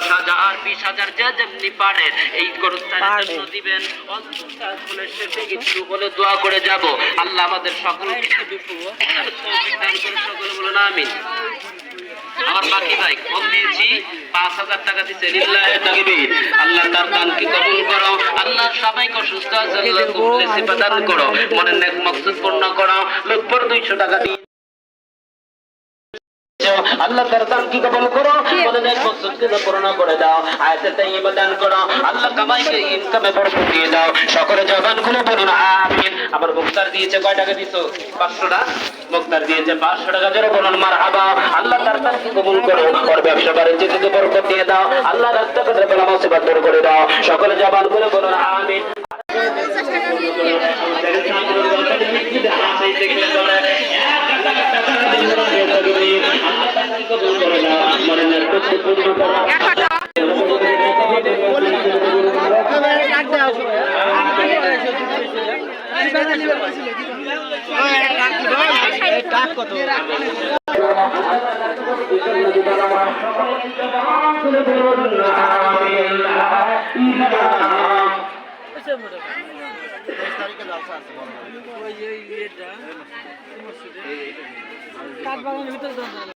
10,000 20,000 যে যেমনি পারেন এই গোরস্থানের জন্য দিবেন। অন্তঃস্থলের শেষে একটু বলে দোয়া করে যাব। আল্লাহ আমাদের সকলকে তৌফিক দান করে, সকলে বলুন আমিন। আমার বাকি ভাই কম দিয়েছি, 5,000 টাকা দিচ্ছে, লিল্লাহি তাকবীর। আল্লাহ তার দানকে কবুল করো। আল্লাহ সবাইকে সুস্থ আছে আল্লাহ কবুল সিফাত করো, মনের নেক মাকসুদ পূর্ণ করো। লক্ষর 200 টাকা দিয়ে আল্লাহ তার দান কি কবুল করো, মনের নেক মাকসুদকে পূর্ণ করে দাও। আয়াতে তাইয়্যিবা দান করো। আল্লাহ কামাইকে ইনকামে বরকত দিয়ে দাও। সকলে জবান খুলে বলুন আমিন। আমার মুক্তার দিয়েছে কয় টাকা দিছো? 500 টাকা। মুক্তার দিয়েছে 500 টাকা, জোরে বলুন মারহাবা। আল্লাহ তার দানকে কবুল করো, ওর ব্যবসা বাণিজ্যে বরকত দিয়ে দাও। আল্লাহ রাস্তাঘাটে বালা মুসিবত দূর করে দাও। সকলে জবান খুলে বলুন আমিন।